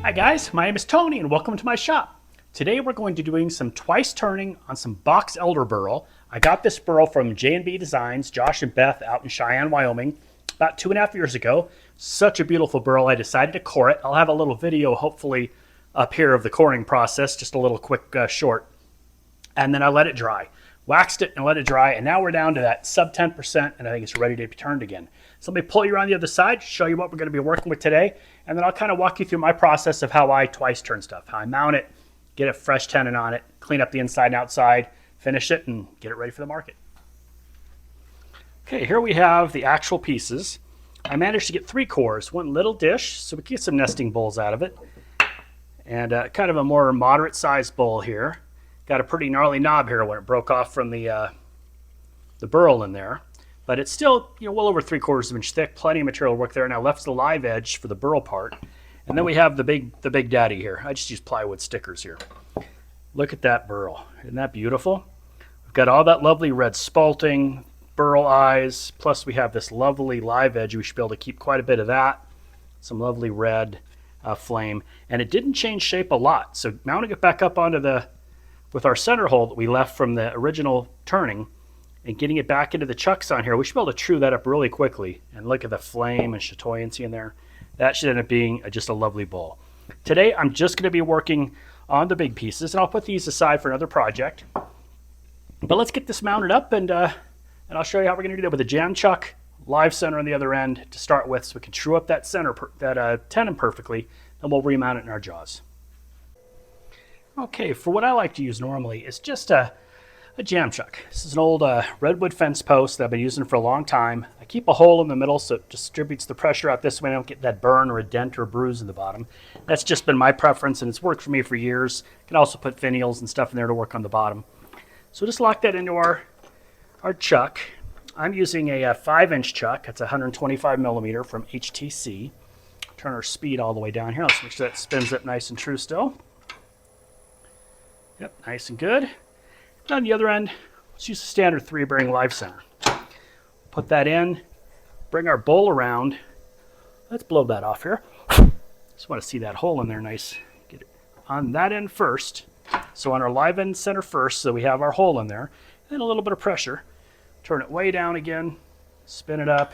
Hi guys, my name is Tony and welcome to my shop. Today we're going to be doing some twice turning on some box elder burl. I got this burl from J&B Designs, Josh and Beth out in Cheyenne, Wyoming, about 2.5 years ago. Such a beautiful burl. I decided to core it. I'll have a little video hopefully up here of the coring process, just a little quick short. And then I let it dry. Waxed it and let it dry, and now we're down to that sub 10%, and I think it's ready to be turned again. So let me pull you around the other side, show you what we're going to be working with today, and then I'll kind of walk you through my process of how I twice turn stuff, how I mount it, get a fresh tenon on it, clean up the inside and outside, finish it, and get it ready for the market. Okay, here we have the actual pieces. I managed to get 3 cores, one little dish, so we can get some nesting bowls out of it, and kind of a more moderate sized bowl here. Got a pretty gnarly knob here when it broke off from the burl in there, but it's still well over 3/4 of an inch thick. Plenty of material work there. Now left the live edge for the burl part, and then we have the big daddy here. I just use plywood stickers here. Look at that burl. Isn't that beautiful? We've got all that lovely red spalting, burl eyes, plus we have this lovely live edge. We should be able to keep quite a bit of that. Some lovely red flame, and it didn't change shape a lot. So mounting it back up onto with our center hole that we left from the original turning and getting it back into the chucks on here, we should be able to true that up really quickly. And look at the flame and chatoyancy in there. That should end up being just a lovely bowl. Today I'm just going to be working on the big pieces, and I'll put these aside for another project. But let's get this mounted up, and I'll show you how we're going to do that with a jam chuck, live center on the other end to start with, so we can true up that tenon perfectly, and we'll remount it in our jaws. Okay, for what I like to use normally is just a jam chuck. This is an old redwood fence post that I've been using for a long time. I keep a hole in the middle so it distributes the pressure out this way. I don't get that burn or a dent or a bruise in the bottom. That's just been my preference, and it's worked for me for years. You can also put finials and stuff in there to work on the bottom. So just lock that into our chuck. I'm using a 5-inch chuck. It's 125 millimeter from HTC. Turn our speed all the way down here. Let's make sure that spins up nice and true still. Yep, nice and good. And on the other end, let's use a standard 3-bearing live center. Put that in, bring our bowl around. Let's blow that off here. Just want to see that hole in there nice. Get it on that end first. So on our live end center first, so we have our hole in there. And a little bit of pressure. Turn it way down again, spin it up.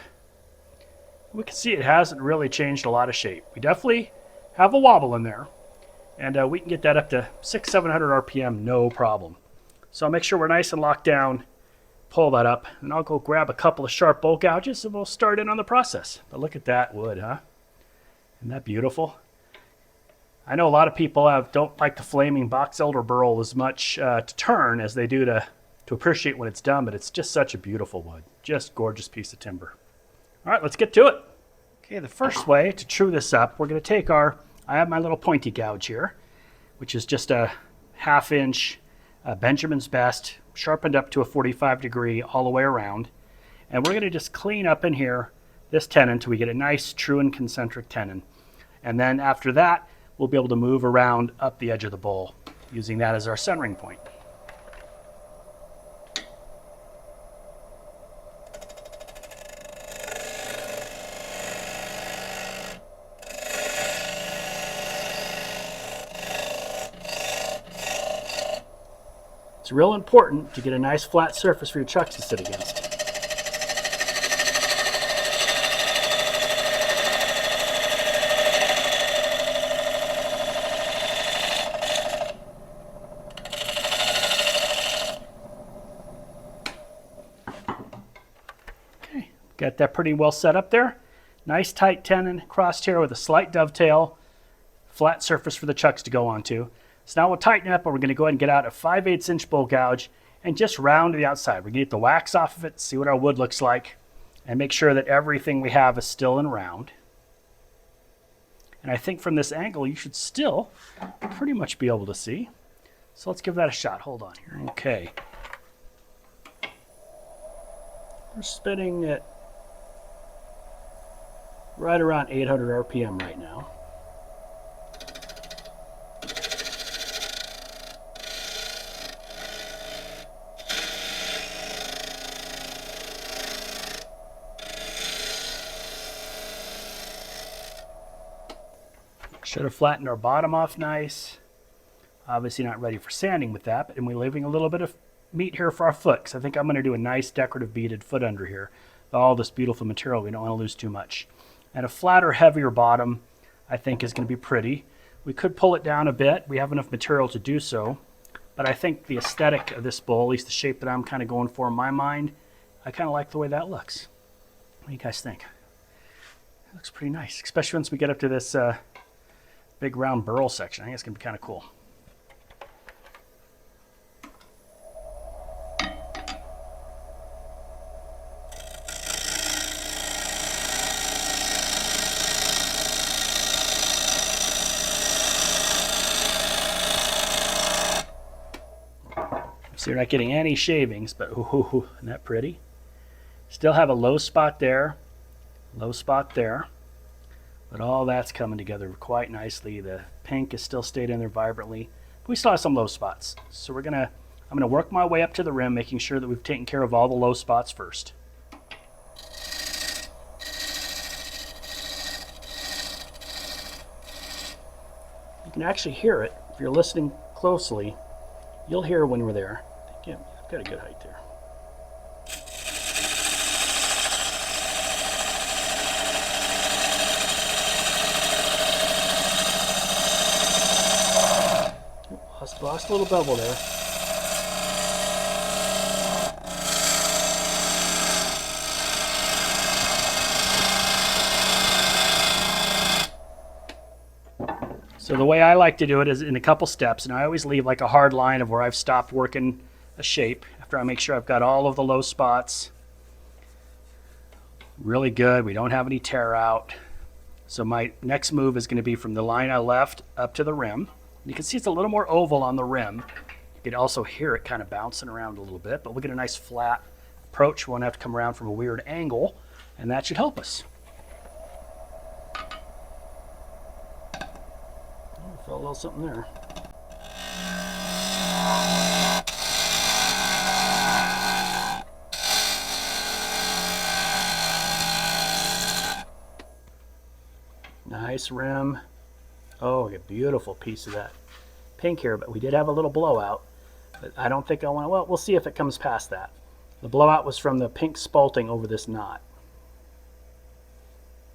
We can see it hasn't really changed a lot of shape. We definitely have a wobble in there. And we can get that up to 600-700 RPM, no problem. So I'll make sure we're nice and locked down, pull that up, and I'll go grab a couple of sharp bolt gouges and we'll start in on the process. But look at that wood, huh? Isn't that beautiful? I know a lot of people don't like the flaming box elder burl as much to turn as they do to appreciate when it's done, but it's just such a beautiful wood. Just gorgeous piece of timber. All right, let's get to it. Okay, the first way to true this up, we're going to take I have my little pointy gouge here, which is just a 1/2 inch Benjamin's Best, sharpened up to a 45 degree all the way around. And we're going to just clean up in here this tenon until we get a nice true and concentric tenon. And then after that, we'll be able to move around up the edge of the bowl using that as our centering point. It's real important to get a nice flat surface for your chucks to sit against. Okay, got that pretty well set up there. Nice tight tenon crossed here with a slight dovetail, flat surface for the chucks to go onto. So now we'll tighten it up, and we're going to go ahead and get out a 5/8 inch bowl gouge and just round to the outside. We're going to get the wax off of it, see what our wood looks like, and make sure that everything we have is still in round. And I think from this angle, you should still pretty much be able to see. So let's give that a shot. Hold on here. Okay. We're spinning at right around 800 RPM right now. Should have flattened our bottom off nice. Obviously not ready for sanding with that, and we're leaving a little bit of meat here for our foot, because I think I'm going to do a nice decorative beaded foot under here. All this beautiful material, we don't want to lose too much. And a flatter, heavier bottom, I think, is going to be pretty. We could pull it down a bit. We have enough material to do so. But I think the aesthetic of this bowl, at least the shape that I'm kind of going for in my mind, I kind of like the way that looks. What do you guys think? It looks pretty nice, especially once we get up to this big round burl section. I think it's going to be kind of cool. So you're not getting any shavings, but ooh, isn't that pretty? Still have a low spot there, but all that's coming together quite nicely. The pink is still stayed in there vibrantly, but we still have some low spots. So I'm gonna work my way up to the rim, making sure that we've taken care of all the low spots first. You can actually hear it if you're listening closely. You'll hear when we're there. Yeah, I've got a good height there. Lost a little bevel there. So the way I like to do it is in a couple steps, and I always leave like a hard line of where I've stopped working a shape after I make sure I've got all of the low spots really good. We don't have any tear out. So my next move is going to be from the line I left up to the rim. You can see it's a little more oval on the rim. You can also hear it kind of bouncing around a little bit, but we'll get a nice flat approach. We won't have to come around from a weird angle, and that should help us. Oh, felt a little something there. Nice rim. Oh, a beautiful piece of that pink here, but we did have a little blowout. But I don't think I want to, well, we'll see if it comes past that. The blowout was from the pink spalting over this knot.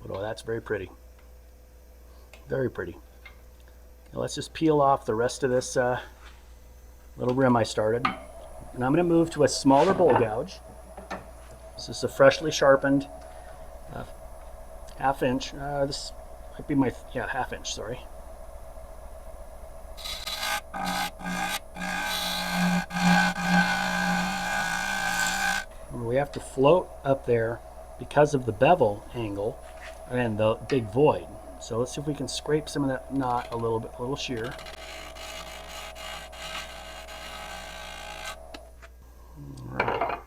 But oh, that's very pretty. Very pretty. Now let's just peel off the rest of this little rim I started. And I'm going to move to a smaller bowl gouge. This is a freshly sharpened half-inch. This might be my, yeah, half-inch, sorry. We have to float up there because of the bevel angle and the big void. So let's see if we can scrape some of that knot a little bit, a little shear. All right.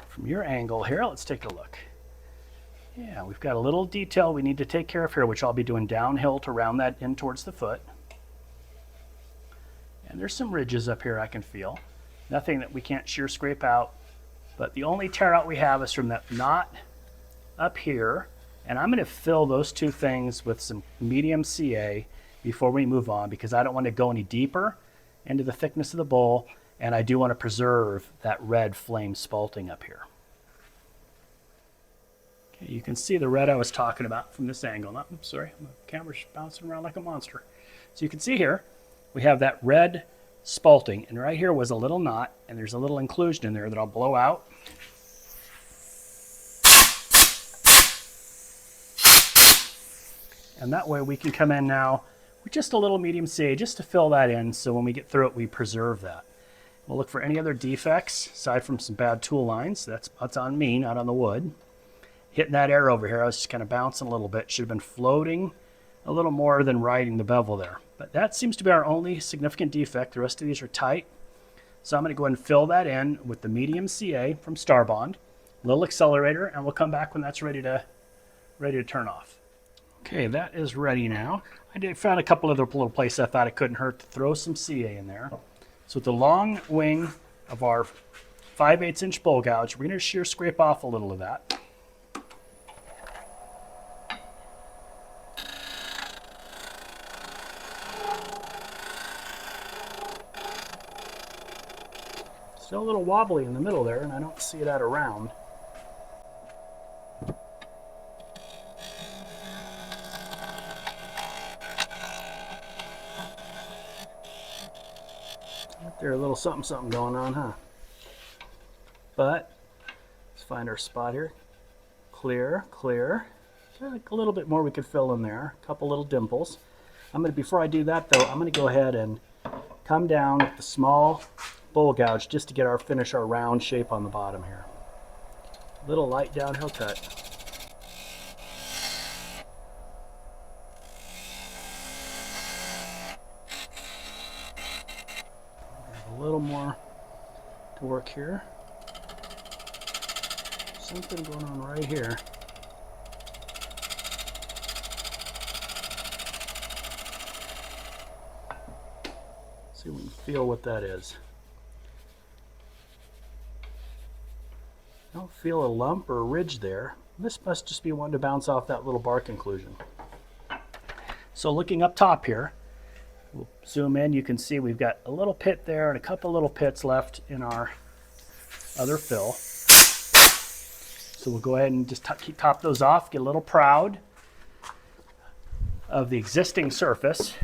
From your angle here, let's take a look. Yeah, we've got a little detail we need to take care of here, which I'll be doing downhill to round that in towards the foot. And there's some ridges up here I can feel. Nothing that we can't shear scrape out. But the only tear out we have is from that knot up here. And I'm going to fill those two things with some medium CA before we move on, because I don't want to go any deeper into the thickness of the bowl. And I do want to preserve that red flame spalting up here. Okay, you can see the red I was talking about from this angle. Oops, sorry, my camera's bouncing around like a monster. So you can see here, we have that red spalting, and right here was a little knot, and there's a little inclusion in there that I'll blow out. And that way we can come in now with just a little medium CA just to fill that in, so when we get through it, we preserve that. We'll look for any other defects, aside from some bad tool lines. That's on me, not on the wood. Hitting that air over here, I was just kind of bouncing a little bit. Should have been floating a little more than riding the bevel there. But that seems to be our only significant defect. The rest of these are tight. So I'm going to go ahead and fill that in with the medium CA from Starbond, a little accelerator, and we'll come back when that's ready to turn off. Okay, that is ready now. I found a couple other little places I thought it couldn't hurt to throw some CA in there. So with the long wing of our 5/8 inch bowl gouge, we're going to shear scrape off a little of that. Still a little wobbly in the middle there, and I don't see it at a round. There's a little something going on, huh? But let's find our spot here. Clear, clear. Like a little bit more we could fill in there. A couple little dimples. Before I do that though, I'm gonna go ahead and come down with the small bowl gouge just to finish our round shape on the bottom here. Little light downhill cut. A little more to work here. Something going on right here. See if we can feel what that is. I don't feel a lump or a ridge there. This must just be one to bounce off that little bark inclusion. So looking up top here, we'll zoom in, you can see we've got a little pit there and a couple little pits left in our other fill. So we'll go ahead and just top those off, get a little proud of the existing surface.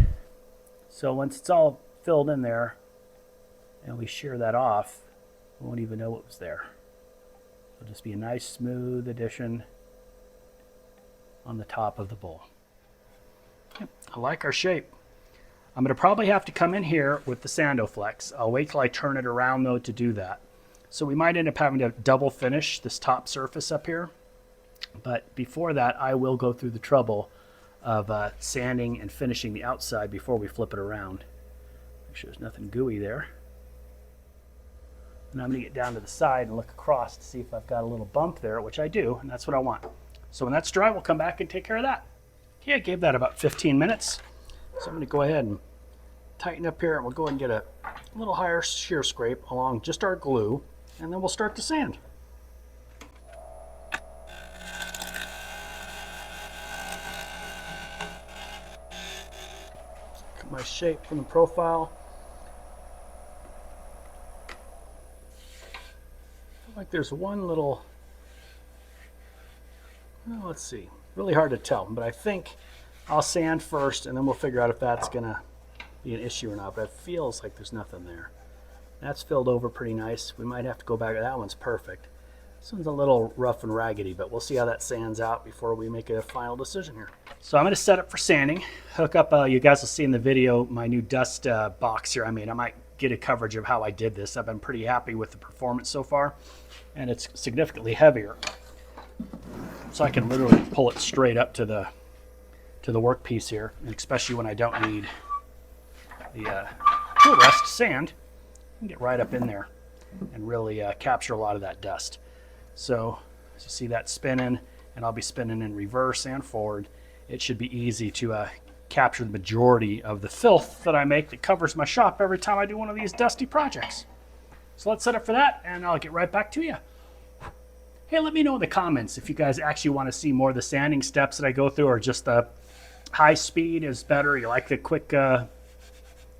So once it's all filled in there and we shear that off, we won't even know what was there. It'll just be a nice smooth addition on the top of the bowl. Yep, I like our shape. I'm going to probably have to come in here with the Sandoflex. I'll wait till I turn it around though to do that. So we might end up having to double finish this top surface up here. But before that, I will go through the trouble of sanding and finishing the outside before we flip it around. Make sure there's nothing gooey there. And I'm going to get down to the side and look across to see if I've got a little bump there, which I do, and that's what I want. So when that's dry, we'll come back and take care of that. Okay, I gave that about 15 minutes. So I'm going to go ahead and tighten up here, and we'll go ahead and get a little higher shear scrape along just our glue, and then we'll start to sand. Get my shape from the profile. Like there's one little, well, let's see, really hard to tell, but I think I'll sand first and then we'll figure out if that's gonna be an issue or not, but it feels like there's nothing there. That's filled over pretty nice. We might have to go back. That one's perfect. This one's a little rough and raggedy, but we'll see how that sands out before we make a final decision here. So I'm going to set up for sanding. Hook up, you guys will see in the video, my new dust box here I made. I might get a coverage of how I did this. I've been pretty happy with the performance so far, and it's significantly heavier. So I can literally pull it straight up to the workpiece here, and especially when I don't need the tool rest sand, I can get right up in there and really capture a lot of that dust. So as you see that spinning, and I'll be spinning in reverse and forward, it should be easy to capture the majority of the filth that I make that covers my shop every time I do one of these dusty projects. So let's set up for that, and I'll get right back to you. Hey, let me know in the comments if you guys actually want to see more of the sanding steps that I go through, or just the high speed is better, you like the quick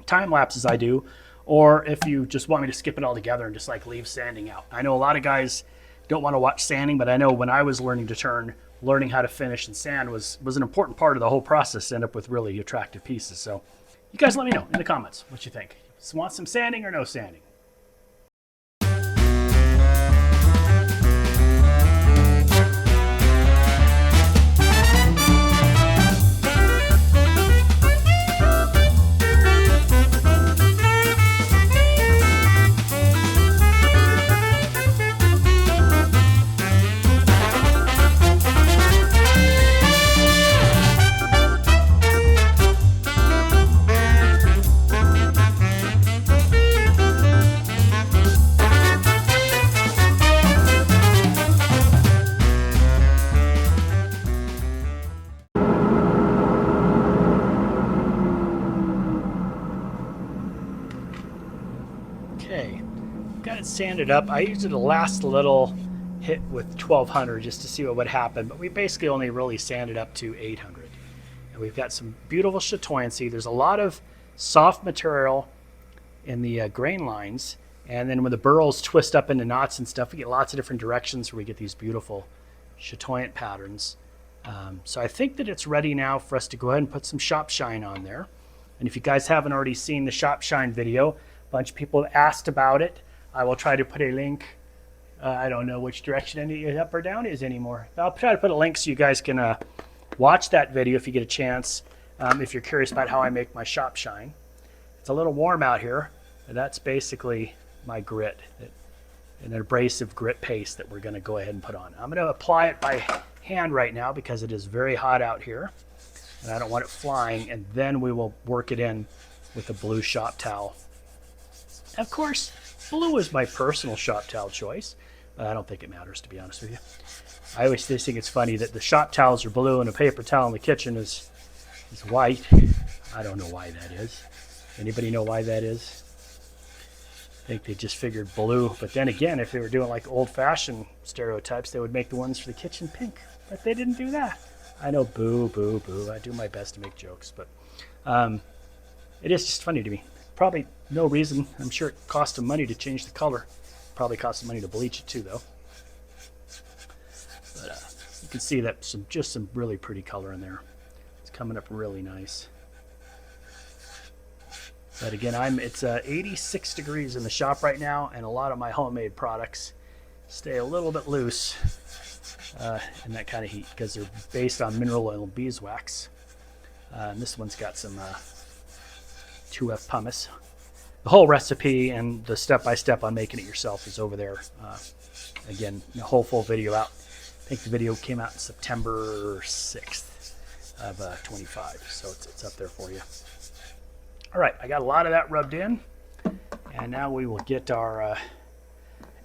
time lapses I do, or if you just want me to skip it all together and just like leave sanding out. I know a lot of guys don't want to watch sanding, but I know when I was learning to turn, learning how to finish and sand was an important part of the whole process to end up with really attractive pieces. So you guys let me know in the comments what you think. Want some sanding or no sanding? Okay, got it sanded up. I used the last little hit with 1200 just to see what would happen, but we basically only really sanded up to 800. And we've got some beautiful chatoyancy. There's a lot of soft material in the grain lines, And then when the burls twist up into knots and stuff, we get lots of different directions where we get these beautiful chatoyant patterns. So I think that it's ready now for us to go ahead and put some shop shine on there. And if you guys haven't already seen the shop shine video, a bunch of people have asked about it. I will try to put a link. I don't know which direction any up or down is anymore. I'll try to put a link so you guys can watch that video if you get a chance, if you're curious about how I make my shop shine. It's a little warm out here. That's basically my grit, an abrasive grit paste that we're going to go ahead and put on. I'm going to apply it by hand right now because it is very hot out here and I don't want it flying, and then we will work it in with a blue shop towel. Of course, blue is my personal shop towel choice, but I don't think it matters, to be honest with you. I always just think it's funny that the shop towels are blue and a paper towel in the kitchen is white. I don't know why that is. Anybody know why that is? I think they just figured blue, but then again, if they were doing like old-fashioned stereotypes, they would make the ones for the kitchen pink, but they didn't do that. I know, boo, boo, boo. I do my best to make jokes, but it is just funny to me. Probably no reason. I'm sure it cost them money to change the color. Probably cost them money to bleach it too, though. But you can see that just some really pretty color in there. It's coming up really nice. But again, it's 86 degrees in the shop right now, and a lot of my homemade products stay a little bit loose in that kind of heat because they're based on mineral oil and beeswax. And this one's got some 2F pumice. The whole recipe and the step-by-step on making it yourself is over there. Again, the whole full video out. I think the video came out September 6th of 25, so it's up there for you. All right, I got a lot of that rubbed in, and now we will get our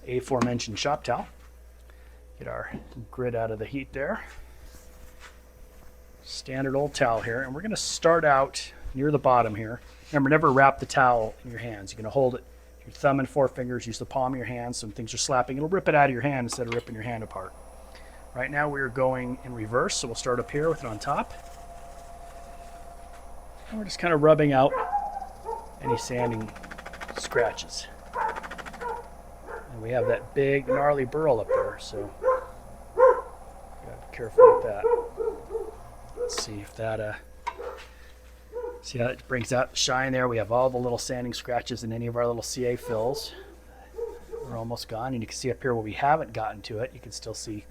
aforementioned shop towel. Get our grit out of the heat there. Standard old towel here, and we're going to start out near the bottom here. Remember, never wrap the towel in your hands. You're going to hold it with your thumb and forefingers. Use the palm of your hand so when things are slapping, it'll rip it out of your hand instead of ripping your hand apart. Right now we're going in reverse, so we'll start up here with it on top. And we're just kind of rubbing out any sanding scratches. And we have that big gnarly burl up there, so gotta be careful with that. Let's see if that see how it brings out the shine there. We have all the little sanding scratches in any of our little CA fills. We're almost gone, and you can see up here where we haven't gotten to it, you can still see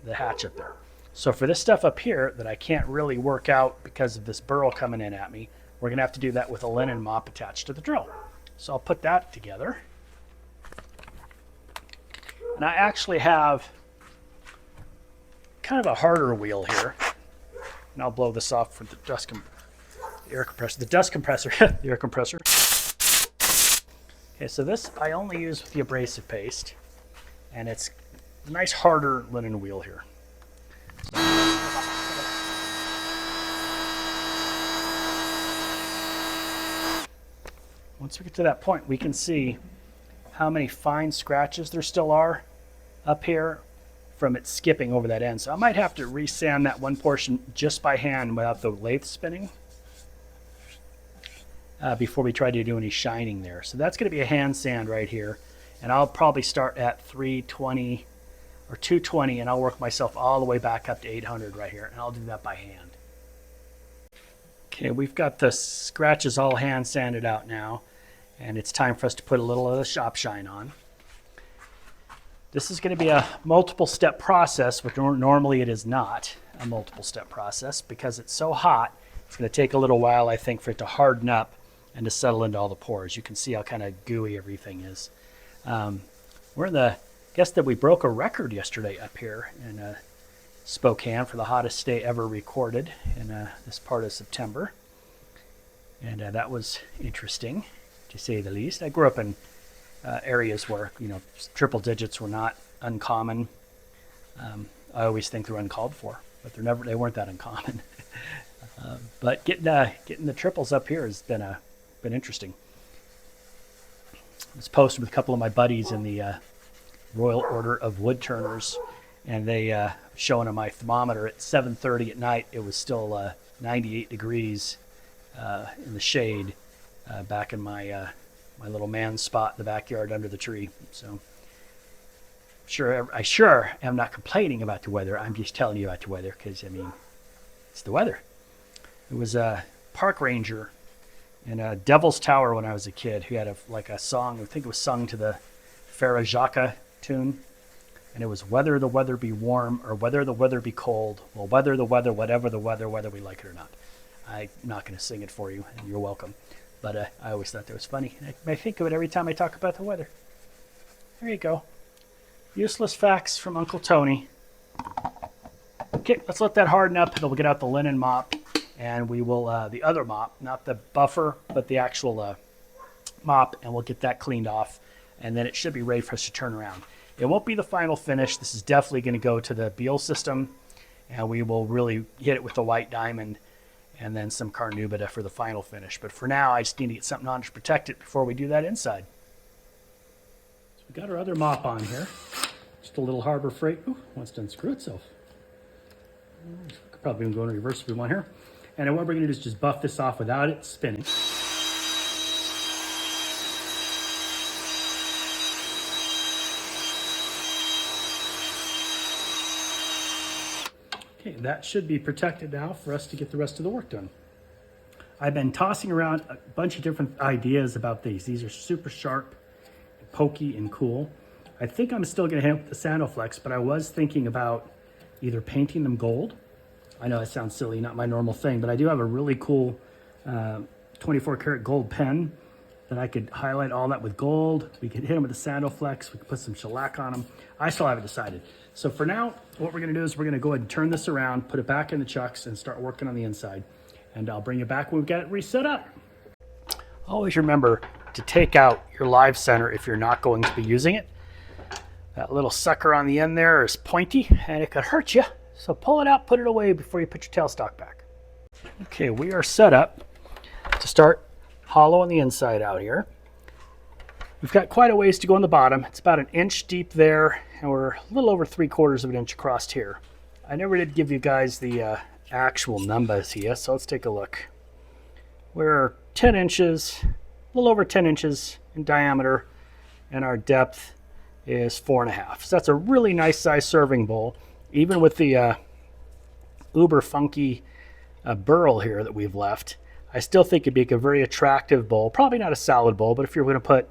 the hatch up there. So for this stuff up here that I can't really work out because of this burl coming in at me, we're going to have to do that with a linen mop attached to the drill. So I'll put that together. And I actually have kind of a harder wheel here. And I'll blow this off for the air compressor. The dust compressor, the air compressor. Okay, so this I only use with the abrasive paste. And it's a nice harder linen wheel here. Once we get to that point, we can see how many fine scratches there still are up here from it skipping over that end. So I might have to resand that one portion just by hand without the lathe spinning before we try to do any shining there. So that's going to be a hand sand right here. And I'll probably start at 320 or 220, and I'll work myself all the way back up to 800 right here. And I'll do that by hand. Okay, we've got the scratches all hand sanded out now, and it's time for us to put a little of the shop shine on. This is going to be a multiple step process, but normally it is not a multiple step process because it's so hot. It's going to take a little while, I think, for it to harden up and to settle into all the pores. You can see how kind of gooey everything is. We're in the, guess that we broke a record yesterday up here in Spokane for the hottest day ever recorded in this part of September. And that was interesting, to say the least. I grew up in areas where, you know, triple digits were not uncommon. I always think they're uncalled for, but they weren't that uncommon. But getting the triples up here has been interesting. I was posted with a couple of my buddies in the Royal Order of Woodturners, and they showing on my thermometer at 7:30 at night, it was still 98 degrees in the shade back in my my little man spot in the backyard under the tree. So I sure am not complaining about the weather. I'm just telling you about the weather because, I mean, it's the weather. It was a park ranger in a Devil's Tower when I was a kid who had a song. I think it was sung to the Farah Jaka tune. And it was whether the weather be warm or whether the weather be cold. Well, whether the weather, whatever the weather, whether we like it or not. I'm not going to sing it for you, and you're welcome. But I always thought that was funny. I think of it every time I talk about the weather. There you go. Useless facts from Uncle Tony. Okay, let's let that harden up, and we'll get out the linen mop. And we will, the other mop, not the buffer, but the actual mop, and we'll get that cleaned off. And then it should be ready for us to turn around. It won't be the final finish. This is definitely going to go to the Burl system, and we will really hit it with the white diamond and then some carnubita for the final finish. But for now, I just need to get something on to protect it before we do that inside. So we got our other mop on here. Just a little Harbor Freight. Ooh, wants to unscrew itself. Could probably go in reverse if we want here. And then what we're going to do is just buff this off without it spinning. Okay, that should be protected now for us to get the rest of the work done. I've been tossing around a bunch of different ideas about these. These are super sharp, pokey, and cool. I think I'm still going to hit with the Sandoflex, but I was thinking about either painting them gold. I know it sounds silly, not my normal thing, but I do have a really cool 24 karat gold pen that I could highlight all that with gold. We could hit them with the Sandoflex. We could put some shellac on them. I still haven't decided. So for now, what we're going to do is we're going to go ahead and turn this around, put it back in the chucks, and start working on the inside. And I'll bring you back when we've got it reset up. Always remember to take out your live center if you're not going to be using it. That little sucker on the end there is pointy, and it could hurt you. So pull it out, put it away before you put your tailstock back. Okay, we are set up to start hollowing the inside out here. We've got quite a ways to go on the bottom. It's about 1 inch deep there, and we're a little over 3/4 of an inch across here. I never did give you guys the actual numbers here, so let's take a look. We're 10 inches, a little over 10 inches in diameter, and our depth is 4.5. So that's a really nice size serving bowl. Even with the uber funky Burl here that we've left, I still think it'd be a very attractive bowl. Probably not a salad bowl, but if you're going to put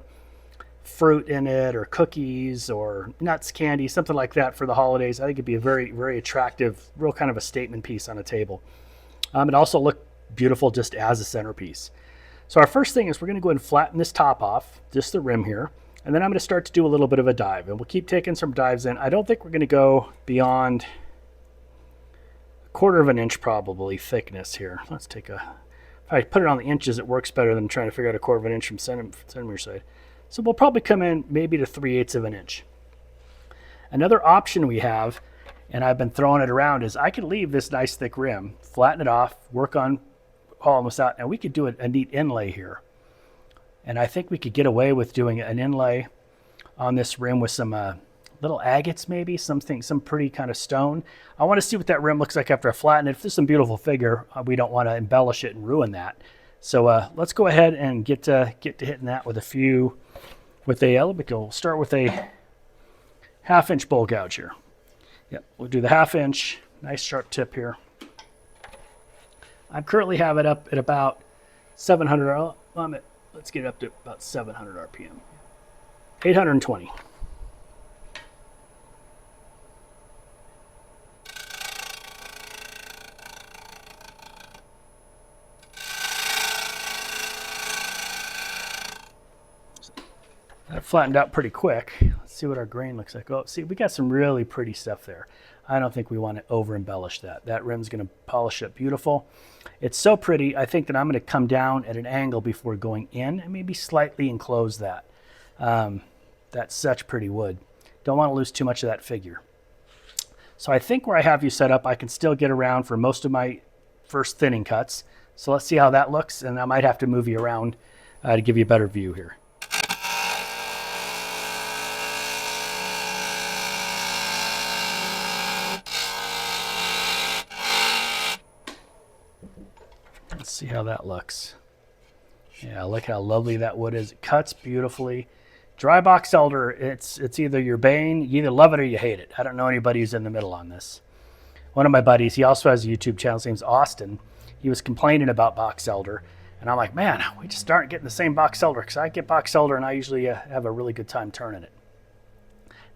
fruit in it or cookies or nuts, candy, something like that for the holidays, I think it'd be a very, very attractive, real kind of a statement piece on a table. It also looked beautiful just as a centerpiece. So our first thing is we're going to go ahead and flatten this top off, just the rim here. And then I'm going to start to do a little bit of a dive, and we'll keep taking some dives in. I don't think we're going to go beyond 1/4 of an inch probably thickness here. Let's take if I put it on the inches, it works better than trying to figure out 1/4 of an inch from centimeter side. So we'll probably come in maybe to 3/8 of an inch. Another option we have, and I've been throwing it around, is I could leave this nice thick rim, flatten it off, work on hauling this out, and we could do a neat inlay here. And I think we could get away with doing an inlay on this rim with some little agates, maybe some pretty kind of stone. I want to see what that rim looks like after I flatten it. If there's some beautiful figure, we don't want to embellish it and ruin that. So let's go ahead and get to hitting that with we'll start with a 1/2 inch bowl gouge here. Yep, we'll do the 1/2 inch, nice sharp tip here. I currently have it up at about 700. Let's get it up to about 700 RPM. 820. That flattened out pretty quick. Let's see what our grain looks like. Oh, see, we got some really pretty stuff there. I don't think we want to over embellish that. That rim's going to polish up beautiful. It's so pretty, I think that I'm going to come down at an angle before going in and maybe slightly enclose that. That's such pretty wood. Don't want to lose too much of that figure. So I think where I have you set up, I can still get around for most of my first thinning cuts. So let's see how that looks, and I might have to move you around to give you a better view here. Let's see how that looks. Yeah, look how lovely that wood is. It cuts beautifully. Dry box elder, it's either your bane, you either love it or you hate it. I don't know anybody who's in the middle on this. One of my buddies, he also has a YouTube channel, his name's Austin. He was complaining about box elder. And I'm like, man, we just aren't getting the same box elder, because I get box elder and I usually have a really good time turning it.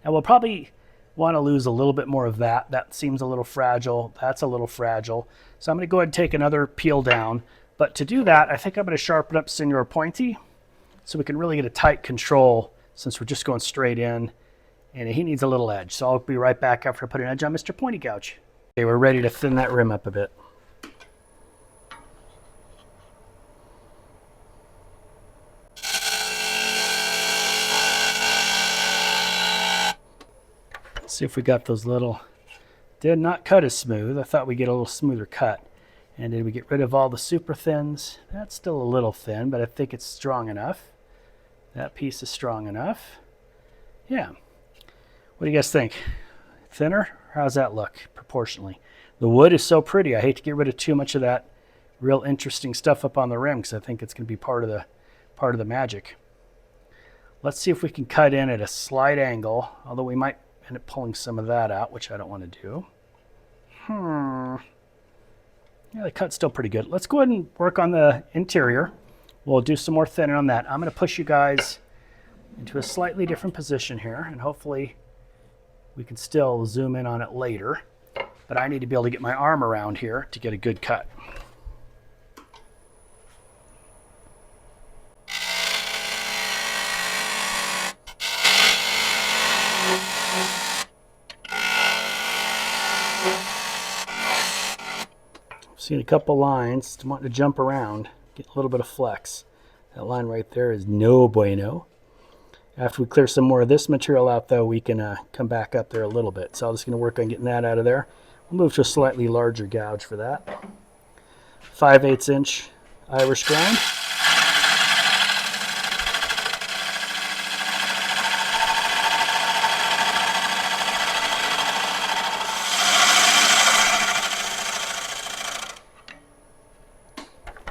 Now we'll probably want to lose a little bit more of that. That seems a little fragile. That's a little fragile. So I'm going to go ahead and take another peel down. But to do that, I think I'm going to sharpen up Senor Pointy so we can really get a tight control since we're just going straight in. And he needs a little edge. So I'll be right back after I put an edge on Mr. Pointy Gouge. Okay, we're ready to thin that rim up a bit. See if we got those little, did not cut as smooth. I thought we'd get a little smoother cut. And did we get rid of all the super thins? That's still a little thin, but I think it's strong enough. That piece is strong enough. Yeah. What do you guys think? Thinner? How's that look proportionally? The wood is so pretty. I hate to get rid of too much of that real interesting stuff up on the rim because I think it's going to be part of the magic. Let's see if we can cut in at a slight angle, although we might end up pulling some of that out, which I don't want to do. Yeah, the cut's still pretty good. Let's go ahead and work on the interior. We'll do some more thinning on that. I'm going to push you guys into a slightly different position here, and hopefully we can still zoom in on it later. But I need to be able to get my arm around here to get a good cut. Seen a couple lines, wanting to jump around, get a little bit of flex. That line right there is no bueno. After we clear some more of this material out though, we can come back up there a little bit. So I'm just going to work on getting that out of there. We'll move to a slightly larger gouge for that. 5/8 inch Irish grind.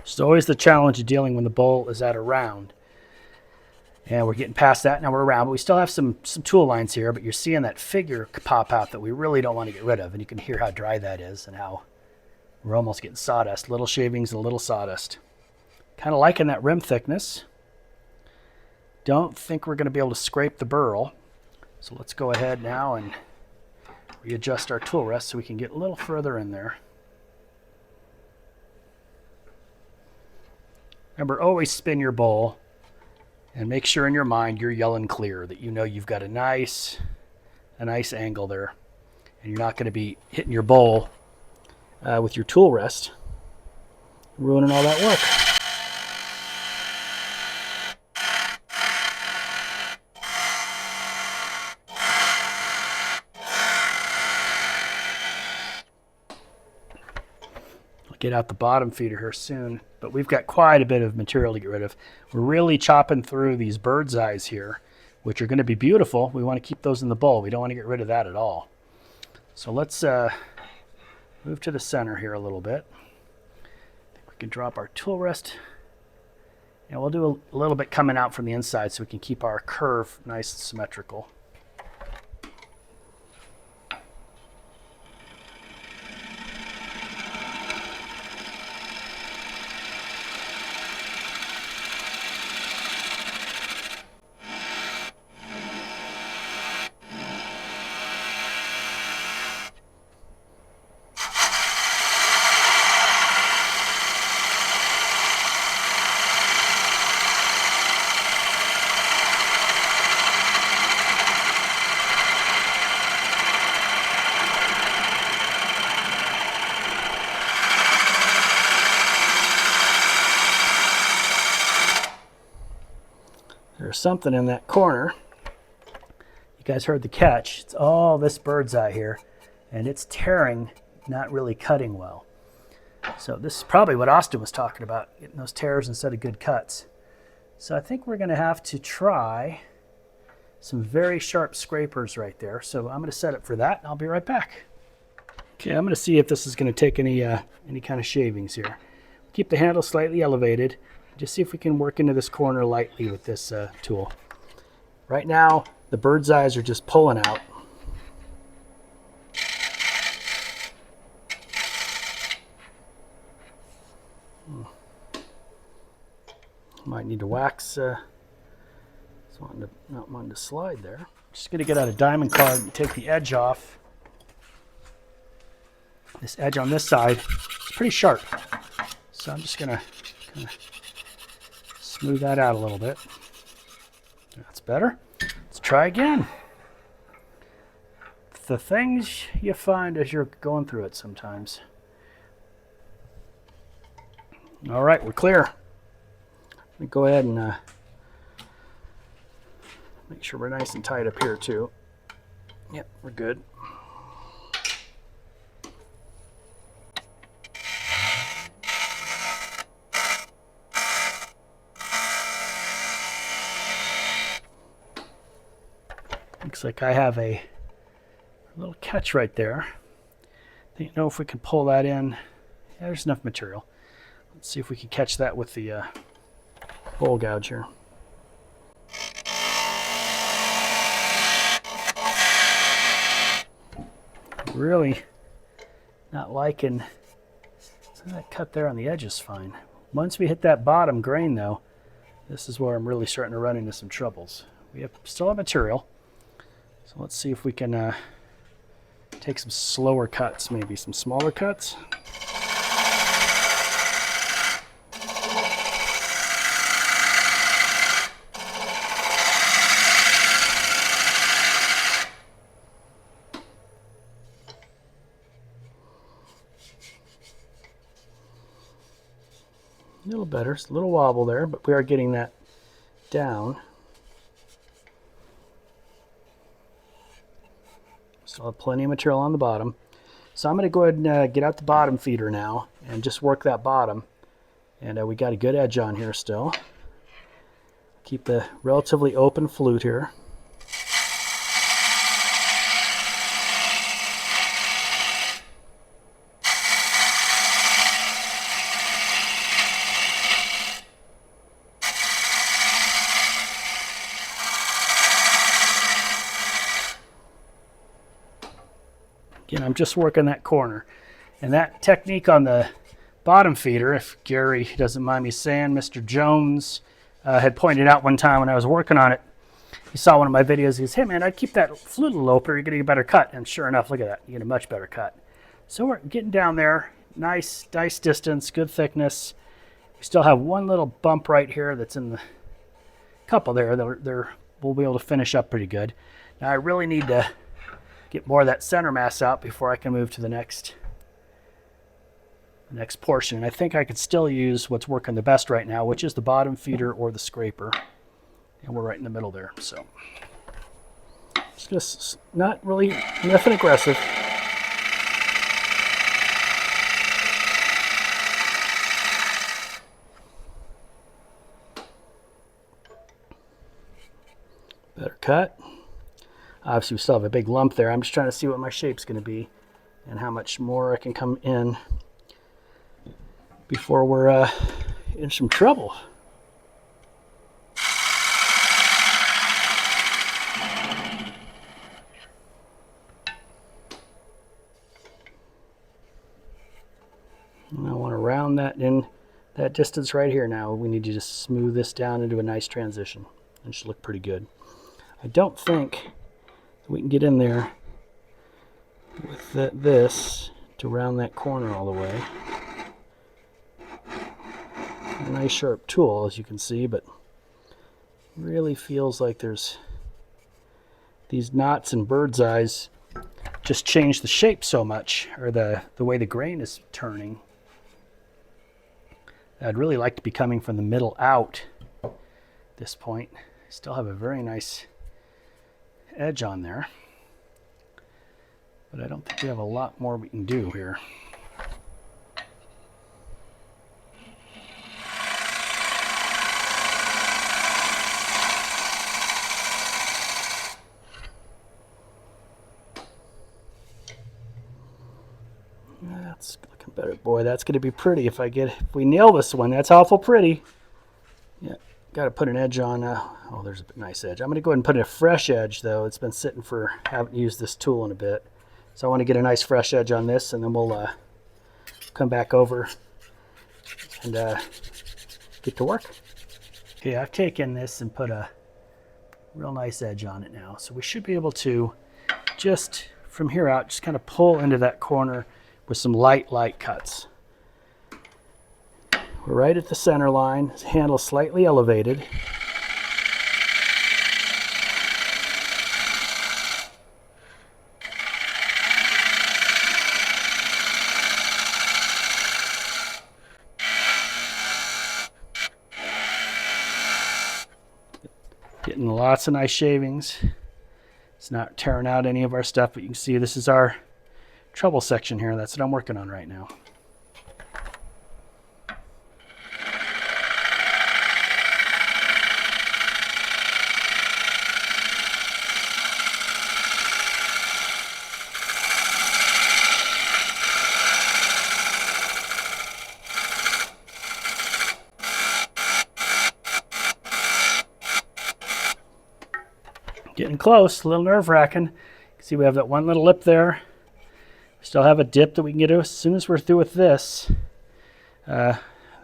It's always the challenge of dealing when the bowl is at a round. And we're getting past that, now we're around, but we still have some tool lines here, but you're seeing that figure pop out that we really don't want to get rid of, and you can hear how dry that is and how we're almost getting sawdust, little shavings and a little sawdust. Kind of liking that rim thickness. Don't think we're going to be able to scrape the burl, so let's go ahead now and readjust our tool rest so we can get a little further in there. Remember, always spin your bowl. And make sure in your mind you're yelling clear, that you know you've got a nice angle there. And you're not going to be hitting your bowl with your tool rest, ruining all that work. Get out the bottom feeder here soon, but we've got quite a bit of material to get rid of. We're really chopping through these bird's eyes here, which are going to be beautiful. We want to keep those in the bowl. We don't want to get rid of that at all. So let's move to the center here a little bit. I think we can drop our tool rest, and we'll do a little bit coming out from the inside so we can keep our curve nice and symmetrical. There's something in that corner. You guys heard the catch. It's all this bird's eye here, and it's tearing, not really cutting well. So this is probably what Austin was talking about, getting those tears instead of good cuts. So I think we're going to have to try some very sharp scrapers right there. So I'm going to set it for that, and I'll be right back. Okay, I'm going to see if this is going to take any kind of shavings here. Keep the handle slightly elevated. Just see if we can work into this corner lightly with this tool. Right now, the bird's eyes are just pulling out. Might need to wax. Not wanting to slide there. Just going to get out a diamond card and take the edge off. This edge on this side is pretty sharp, so I'm just going to kind of smooth that out a little bit. That's better. Let's try again. The things you find as you're going through it sometimes. All right, we're clear. Let me go ahead and make sure we're nice and tight up here too. Yep, we're good. Looks like I have a little catch right there. I don't know if we can pull that in. Yeah, there's enough material. Let's see if we can catch that with the hole gouge here. Really not liking that cut there on the edge is fine. Once we hit that bottom grain though, this is where I'm really starting to run into some troubles. We still have material, so let's see if we can take some slower cuts, maybe some smaller cuts. A little better, it's a little wobble there, but we are getting that down. Still have plenty of material on the bottom. So I'm going to go ahead and get out the bottom feeder now and just work that bottom. And we got a good edge on here still. Keep the relatively open flute here. Again, I'm just working that corner. And that technique on the bottom feeder, if Gary doesn't mind me saying, Mr. Jones had pointed out one time when I was working on it. He saw one of my videos. He goes, "Hey man, I'd keep that flute a little opener, you're getting a better cut." And sure enough, look at that, you get a much better cut. So we're getting down there, nice distance, good thickness. We still have one little bump right here that's in the couple there. We'll be able to finish up pretty good. Now I really need to get more of that center mass out before I can move to the next portion. And I think I could still use what's working the best right now, which is the bottom feeder or the scraper. And we're right in the middle there. So it's just not really nothing aggressive. Better cut. Obviously, we still have a big lump there. I'm just trying to see what my shape's going to be and how much more I can come in before we're in some trouble. And I want to round that in that distance right here now. We need to just smooth this down into a nice transition. It should look pretty good. I don't think we can get in there with this to round that corner all the way. A nice sharp tool, as you can see, but really feels like there's these knots and bird's eyes just change the shape so much, or the way the grain is turning. I'd really like to be coming from the middle out at this point. Still have a very nice edge on there, but I don't think we have a lot more we can do here. That's looking better. Boy, that's going to be pretty if we nail this one. That's awful pretty. Yeah, got to put an edge on. Oh, there's a nice edge. I'm going to go ahead and put in a fresh edge, though. It's been sitting for, haven't used this tool in a bit. So I want to get a nice fresh edge on this, and then we'll come back over and get to work. Okay, I've taken this and put a real nice edge on it now. So we should be able to just, from here out, just kind of pull into that corner with some light cuts. We're right at the center line, handle slightly elevated. Getting lots of nice shavings. It's not tearing out any of our stuff, but you can see this is our trouble section here. That's what I'm working on right now. Getting close, a little nerve-wracking. See, we have that one little lip there. We still have a dip that we can get to. As soon as we're through with this, it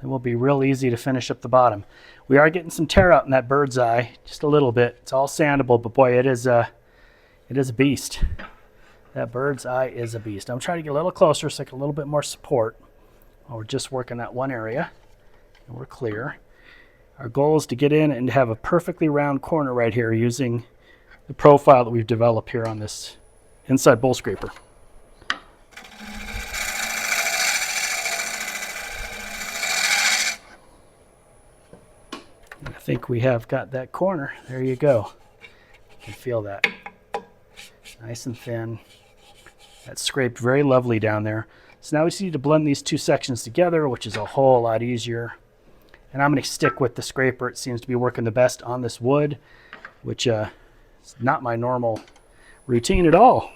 will be real easy to finish up the bottom. We are getting some tear out in that bird's eye, just a little bit. It's all sandable, but boy, it is a beast. That bird's eye is a beast. I'm trying to get a little closer so I get a little bit more support while we're just working that one area, and we're clear. Our goal is to get in and have a perfectly round corner right here using the profile that we've developed here on this inside bowl scraper. I think we have got that corner. There you go. You can feel that. Nice and thin. That's scraped very lovely down there. So now we just need to blend these two sections together, which is a whole lot easier. And I'm going to stick with the scraper. It seems to be working the best on this wood, which it's not my normal routine at all.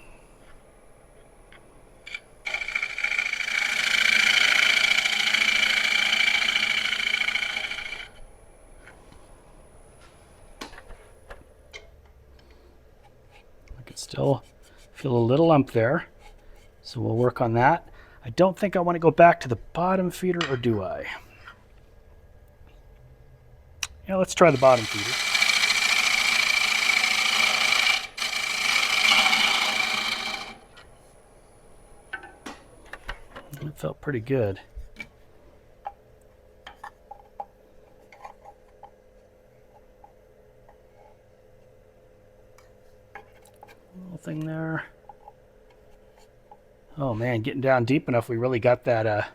I can still feel a little lump there, so we'll work on that. I don't think I want to go back to the bottom feeder, or do I? Yeah, let's try the bottom feeder. It felt pretty good. Little thing there. Oh man, getting down deep enough, we really got that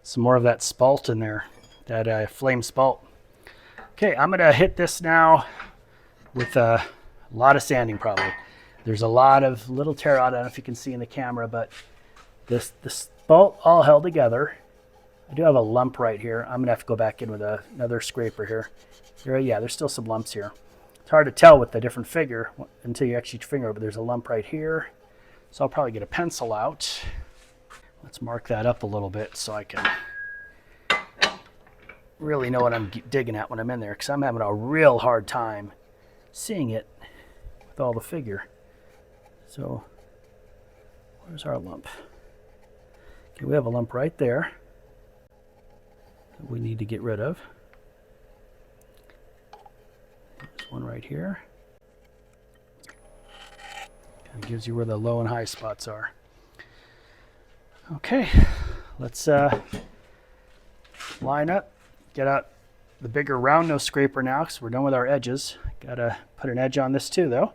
some more of that spalt in there, that flame spalt. Okay, I'm gonna hit this now with a lot of sanding probably. There's a lot of little tear out. I don't know if you can see in the camera, but the spalt all held together. I do have a lump right here. I'm gonna have to go back in with another scraper here. Yeah, there's still some lumps here. It's hard to tell with the different figure until you actually finger it, but there's a lump right here. So I'll probably get a pencil out. Let's mark that up a little bit so I can really know what I'm digging at when I'm in there, because I'm having a real hard time seeing it with all the figure. So where's our lump? Okay, we have a lump right there that we need to get rid of. There's one right here. Kind of gives you where the low and high spots are. Okay, let's line up, get out the bigger round nose scraper now, because we're done with our edges. Gotta put an edge on this too, though.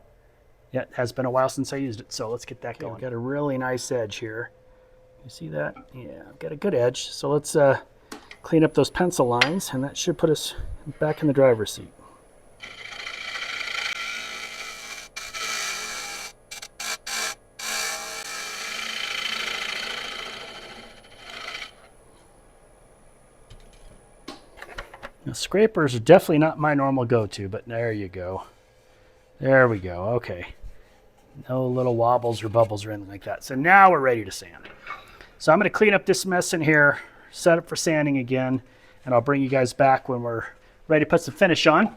Yeah, it has been a while since I used it, so let's get that going. Got a really nice edge here. You see that? Yeah, I've got a good edge. So let's clean up those pencil lines, and that should put us back in the driver's seat. Now, scrapers are definitely not my normal go-to, but there you go. There we go. Okay. No little wobbles or bubbles or anything like that. So now we're ready to sand. So I'm going to clean up this mess in here, set up for sanding again, and I'll bring you guys back when we're ready to put some finish on.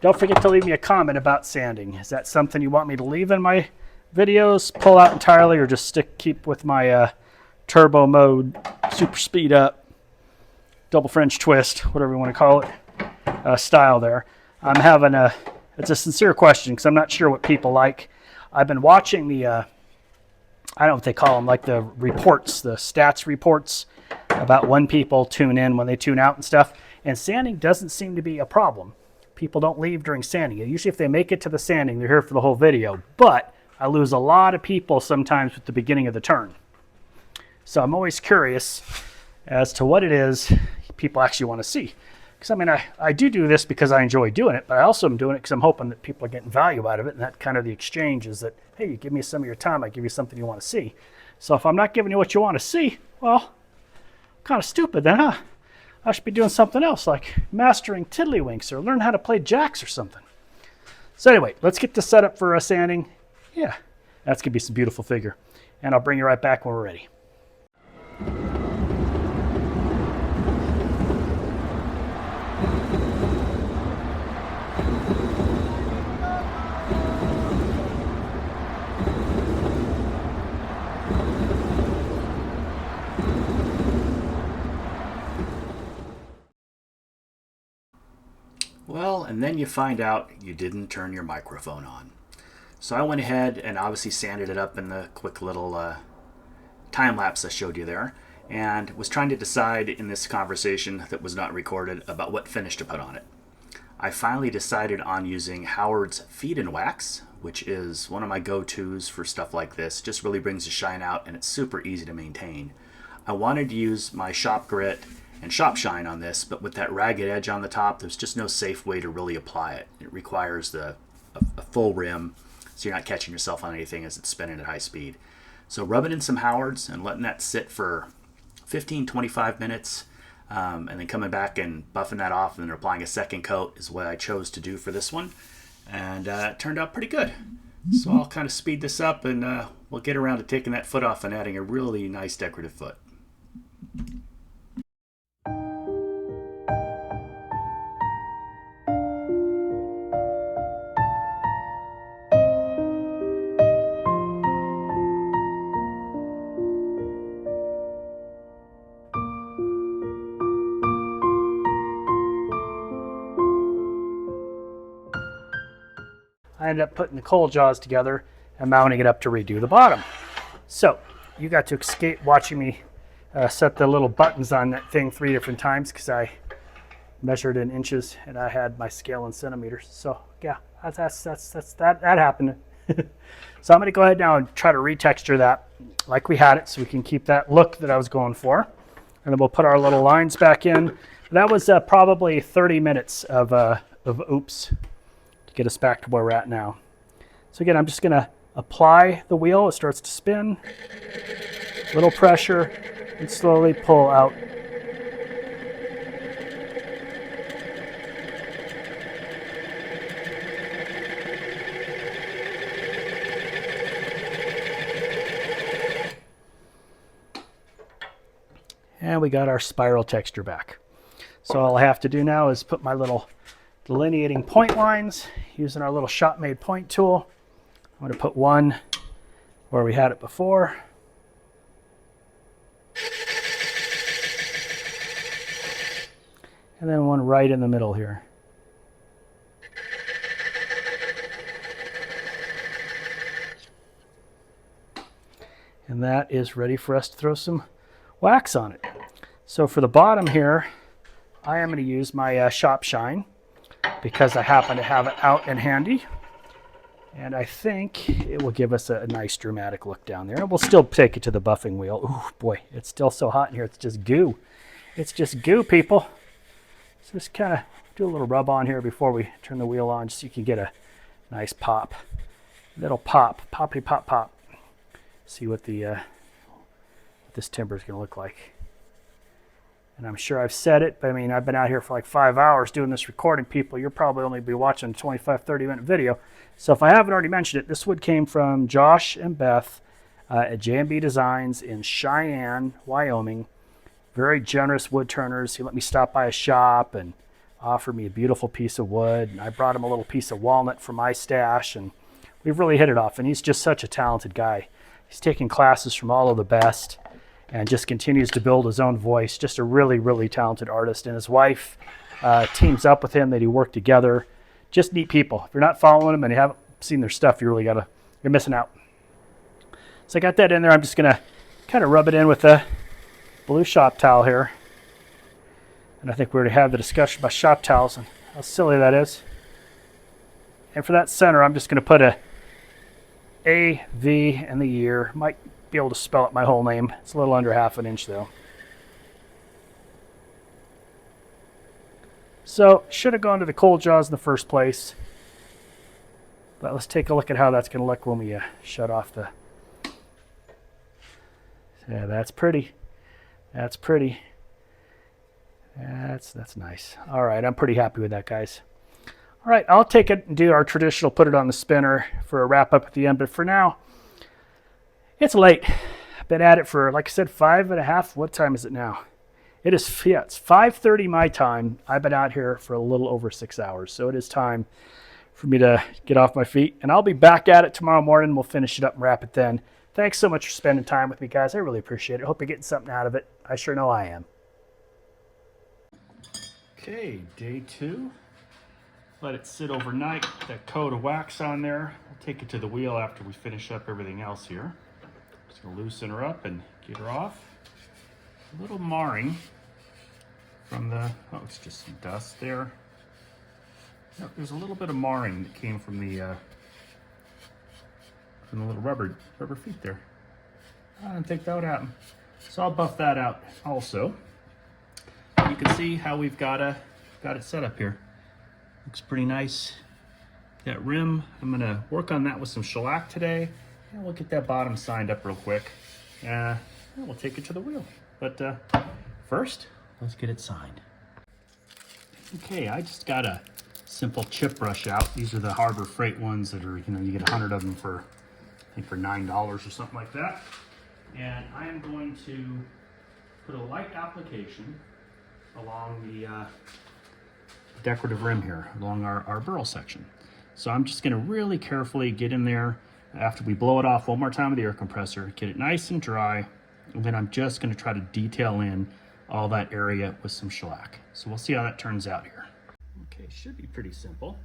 Don't forget to leave me a comment about sanding. Is that something you want me to leave in my videos, pull out entirely, or just keep with my turbo mode, super speed up, double French twist, whatever you want to call it, style there? I'm having it's a sincere question because I'm not sure what people like. I've been watching the, I don't know what they call them, like the reports, the stats reports about when people tune in, when they tune out and stuff. And sanding doesn't seem to be a problem. People don't leave during sanding. Usually if they make it to the sanding, they're here for the whole video. But I lose a lot of people sometimes at the beginning of the turn. So I'm always curious as to what it is people actually want to see. Because I mean, I do this because I enjoy doing it, but I also am doing it because I'm hoping that people are getting value out of it. And that kind of the exchange is that, hey, you give me some of your time, I give you something you want to see. So if I'm not giving you what you want to see, well, kind of stupid then, huh? I should be doing something else like mastering tiddlywinks or learn how to play jacks or something. So anyway, let's get this set up for sanding. Yeah, that's going to be some beautiful figure. And I'll bring you right back when we're ready. Well, and then you find out you didn't turn your microphone on. So I went ahead and obviously sanded it up in the quick little time lapse I showed you there, and was trying to decide in this conversation that was not recorded about what finish to put on it. I finally decided on using Howard's Feed and Wax, which is one of my go-tos for stuff like this. It just really brings the shine out and it's super easy to maintain. I wanted to use my shop grit and shop shine on this, but with that ragged edge on the top, there's just no safe way to really apply it. It requires a full rim, so you're not catching yourself on anything as it's spinning at high speed. So rubbing in some Howard's and letting that sit for 15-25 minutes, and then coming back and buffing that off and then applying a second coat is what I chose to do for this one. And it turned out pretty good. So I'll kind of speed this up and we'll get around to taking that foot off and adding a really nice decorative foot. I ended up putting the coal jaws together and mounting it up to redo the bottom. So you got to escape watching me set the little buttons on that thing 3 different times because I measured in inches and I had my scale in centimeters. So yeah, that happened. So I'm going to go ahead now and try to retexture that like we had it so we can keep that look that I was going for. And then we'll put our little lines back in. That was probably 30 minutes of oops. Get us back to where we're at now. So again, I'm just going to apply the wheel. It starts to spin, little pressure, and slowly pull out. And we got our spiral texture back. So all I have to do now is put my little delineating point lines using our little shop-made point tool. I'm going to put one where we had it before. And then one right in the middle here. And that is ready for us to throw some wax on it. So for the bottom here, I am going to use my shop shine, because I happen to have it out and handy. And I think it will give us a nice dramatic look down there. We'll still take it to the buffing wheel. Oh boy, it's still so hot in here. It's just goo. It's just goo, people. So just kind of do a little rub on here before we turn the wheel on so you can get a nice pop. Little pop, poppy pop pop. See what what this timber is going to look like. And I'm sure I've said it, but I mean, I've been out here for like 5 hours doing this recording, people. You'll probably only be watching a 25, 30-minute video. So if I haven't already mentioned it, this wood came from Josh and Beth at J&B Designs in Cheyenne, Wyoming. Very generous wood turners. He let me stop by a shop and offered me a beautiful piece of wood, and I brought him a little piece of walnut from my stash, and we've really hit it off. And he's just such a talented guy. He's taken classes from all of the best and just continues to build his own voice. Just a really, really talented artist. And his wife teams up with him. They do work together. Just neat people. If you're not following them and you haven't seen their stuff, you're missing out. So I got that in there. I'm just gonna kind of rub it in with a blue shop towel here. And I think we already had the discussion about shop towels and how silly that is. And for that center, I'm just gonna put a V in the year. Might be able to spell out my whole name. It's a little under 1/2 inch though. So should have gone to the cold jaws in the first place. But let's take a look at how that's going to look when we shut off the... Yeah, that's pretty. That's pretty. That's nice. All right, I'm pretty happy with that, guys. All right, I'll take it and do our traditional put it on the spinner for a wrap up at the end. But for now, it's late. I've been at it for, like I said, 5.5. What time is it now? It's 5:30 my time. I've been out here for a little over 6 hours. So it is time for me to get off my feet. And I'll be back at it tomorrow morning. We'll finish it up and wrap it then. Thanks so much for spending time with me, guys. I really appreciate it. Hope you're getting something out of it. I sure know I am. Okay, day 2. Let it sit overnight. That coat of wax on there. I'll take it to the wheel after we finish up everything else here. Just gonna loosen her up and get her off. A little marring from the, oh, it's just some dust there. No, there's a little bit of marring that came from the little rubber feet there. I didn't think that would happen. So I'll buff that out also. You can see how we've got it set up here. Looks pretty nice. That rim, I'm gonna work on that with some shellac today. And we'll get that bottom signed up real quick. And we'll take it to the wheel. But first, let's get it signed. Okay, I just got a simple chip brush out. These are the Harbor Freight ones that are, you get 100 of them for, I think for $9 or something like that. And I am going to put a light application along the decorative rim here, along our burl section. So I'm just gonna really carefully get in there after we blow it off one more time with the air compressor, get it nice and dry, and then I'm just gonna try to detail in all that area with some shellac. So we'll see how that turns out here. Okay, should be pretty simple.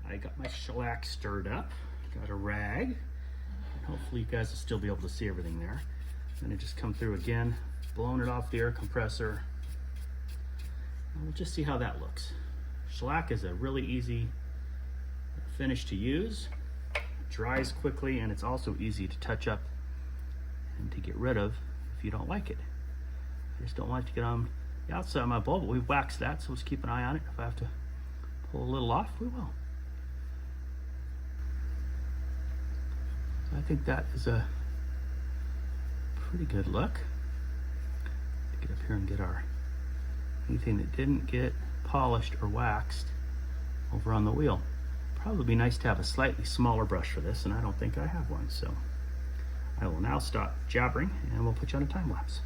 I got my shellac stirred up, got a rag, and hopefully you guys will still be able to see everything there. Then I just come through again, blowing it off the air compressor. And we'll just see how that looks. Shellac is a really easy finish to use. It dries quickly, and it's also easy to touch up and to get rid of if you don't like it. I just don't like to get on the outside of my bowl, but we've waxed that, so let's keep an eye on it. If I have to pull a little off, we will. So I think that is a pretty good look. Get up here and get anything that didn't get polished or waxed over on the wheel. Probably be nice to have a slightly smaller brush for this, and I don't think I have one, so I will now stop jabbering and we'll put you on a time lapse.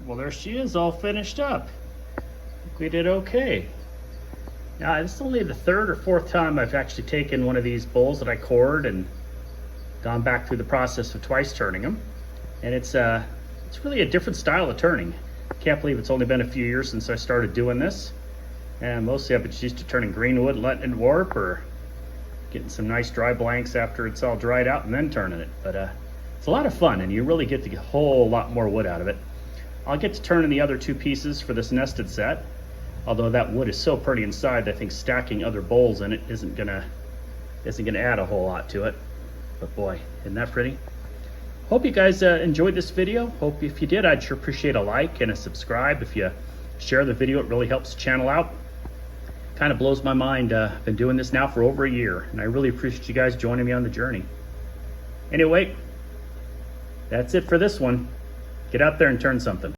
Well, there she is, all finished up. I think we did okay. Now, this is only the 3rd or 4th time I've actually taken one of these bowls that I cored and gone back through the process of twice turning them. And it's really a different style of turning. Can't believe it's only been a few years since I started doing this. And mostly I've been used to turning green wood, letting it warp, or getting some nice dry blanks after it's all dried out and then turning it. But it's a lot of fun, and you really get to get a whole lot more wood out of it. I'll get to turning the other 2 pieces for this nested set. Although that wood is so pretty inside, I think stacking other bowls in it isn't gonna add a whole lot to it. But boy, isn't that pretty? Hope you guys enjoyed this video. Hope if you did, I'd sure appreciate a like and a subscribe. If you share the video, it really helps the channel out. Kind of blows my mind. I've been doing this now for over a year, and I really appreciate you guys joining me on the journey. Anyway, that's it for this one. Get out there and turn something.